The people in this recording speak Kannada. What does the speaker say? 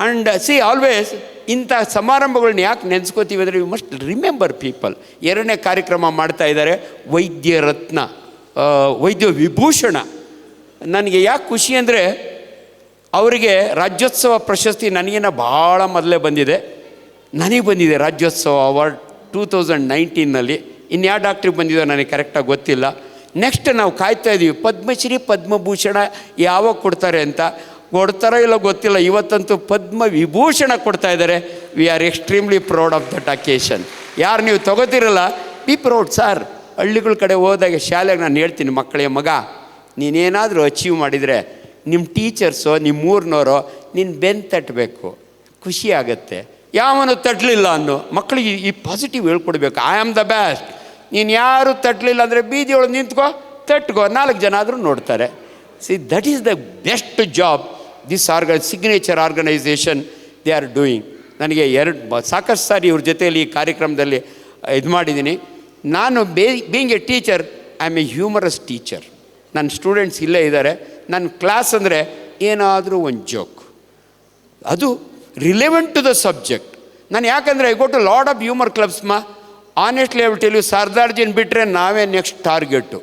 ಆ್ಯಂಡ್ ಸಿ ಆಲ್ವೇಸ್ ಇಂಥ ಸಮಾರಂಭಗಳನ್ನ ಯಾಕೆ ನೆನೆಸ್ಕೋತೀವಿ ಅಂದರೆ ಯು ಮಸ್ಟ್ ರಿಮೆಂಬರ್ ಪೀಪಲ್. ಎರಡನೇ ಕಾರ್ಯಕ್ರಮ ಮಾಡ್ತಾ ಇದ್ದಾರೆ ವೈದ್ಯ ರತ್ನ, ವೈದ್ಯ ವಿಭೂಷಣ. ನನಗೆ ಯಾಕೆ ಖುಷಿ ಅಂದರೆ ಅವರಿಗೆ ರಾಜ್ಯೋತ್ಸವ ಪ್ರಶಸ್ತಿ ನನಗೇನ ಭಾಳ ಮೊದಲೇ ಬಂದಿದೆ. ನನಗೆ ಬಂದಿದೆ ರಾಜ್ಯೋತ್ಸವ ಅವಾರ್ಡ್ 2019ನಲ್ಲಿ. ಇನ್ಯಾವ ಡಾಕ್ಟ್ರಿಗೆ ಬಂದಿದೋ ನನಗೆ ಕರೆಕ್ಟಾಗಿ ಗೊತ್ತಿಲ್ಲ. ನೆಕ್ಸ್ಟ್ ನಾವು ಕಾಯ್ತಾ ಇದ್ದೀವಿ ಪದ್ಮಶ್ರೀ ಪದ್ಮಭೂಷಣ ಯಾವಾಗ ಕೊಡ್ತಾರೆ ಅಂತ. ಕೊಡ್ತಾರೋ ಇಲ್ಲೋ ಗೊತ್ತಿಲ್ಲ, ಇವತ್ತಂತೂ ಪದ್ಮ ವಿಭೂಷಣ ಕೊಡ್ತಾ ಇದ್ದಾರೆ. We are extremely proud of that occasion. ಯಾರು ನೀವು ತೊಗೋತಿರಲ್ಲ, ಬಿ ಪ್ರೌಡ್ ಸರ್. ಹಳ್ಳಿಗಳ ಕಡೆ ಹೋದಾಗ ಶಾಲೆಗೆ ನಾನು ಹೇಳ್ತೀನಿ ಮಕ್ಕಳಿಗೆ, ಮಗ ನೀನೇನಾದರೂ ಅಚೀವ್ ಮಾಡಿದರೆ ನಿಮ್ಮ ಟೀಚರ್ಸೋ ನಿಮ್ಮ ಊರಿನವರೋ ನಿನ್ನ ಬೆನ್ನು ತಟ್ಟಬೇಕು, ಖುಷಿ ಆಗುತ್ತೆ. ಯಾವನು ತಟ್ಟಲಿಲ್ಲ ಅನ್ನೋ ಮಕ್ಕಳಿಗೆ ಈ ಪಾಸಿಟಿವ್ ಹೇಳ್ಕೊಡ್ಬೇಕು. I am the best. ನೀನು ಯಾರು ತಟ್ಟಲಿಲ್ಲ ಅಂದರೆ ಬೀದಿಯೊಳಗೆ ನಿಂತ್ಕೋ, ತಟ್ಕೋ, 4 ಜನ ಆದರೂ ನೋಡ್ತಾರೆ. See that is the best job this signature organization they are doing. ನನಗೆ ಸಾಕಷ್ಟು ಸಾರಿ ಇವ್ರ ಜೊತೆಯಲ್ಲಿ ಈ ಕಾರ್ಯಕ್ರಮದಲ್ಲಿ ಇದು ಮಾಡಿದ್ದೀನಿ. ನಾನು being A teacher, I am A humorous teacher. ನನ್ನ ಸ್ಟೂಡೆಂಟ್ಸ್ ಇಲ್ಲೇ ಇದ್ದಾರೆ. ನನ್ನ ಕ್ಲಾಸ್ ಅಂದರೆ ಏನಾದರೂ ಒಂದು ಜೋಕ್, ಅದು ರಿಲೆವೆಂಟ್ ಟು ದ ಸಬ್ಜೆಕ್ಟ್. ನಾನು ಯಾಕಂದರೆ I go to lot of humour clubs honestly I will tell you, ಸರ್ದಾರ್ಜಿನ ಬಿಟ್ಟರೆ ನಾವೇ ನೆಕ್ಸ್ಟ್ ಟಾರ್ಗೆಟು.